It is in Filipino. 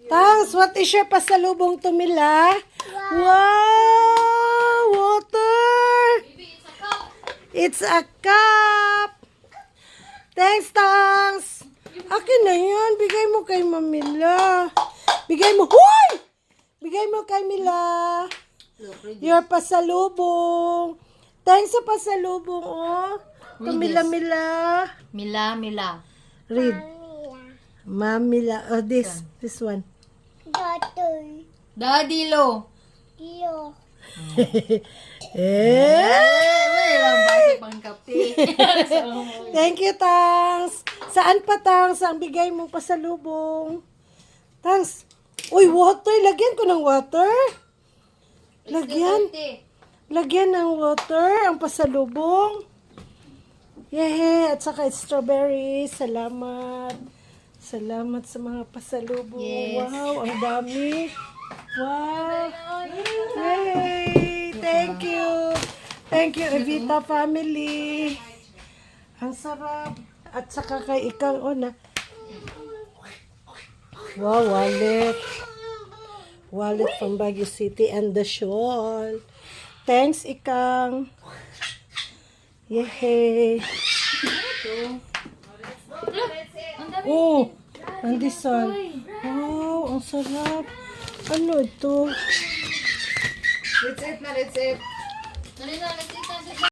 Tangs, what is your pasalubong to Mila? Wow! Water! It's a cup! Thanks, Tangs! Akin na yan. Bigay mo kay Mamila. Bigay mo. Huy! Bigay mo kay Mila. Your pasalubong. Thanks sa pasalubong, oh. To Mila. Mila. Read. Mamila. Oh, this one. Daddy Lo. May lang basi pang kape. Thank you, Tangs. Saan pa, Tangs, ang bigay mong pasalubong? Tangs. Uy, water. Lagyan ko ng water. Lagyan ng water ang pasalubong. Yay! At saka strawberry. Salamat. Salamat sa mga pasalubong. Yes. Wow, ang dami. Wow. Yay! Thank you. Thank you, Evita family. Ang sarap. At saka kay Ikang Ona. Wow, wallet. Wallet from Baguio City and the shawl. Thanks, Ikang. Yay! Oh, and this one. Wow, ang sarap. Ano ito? Let's eat.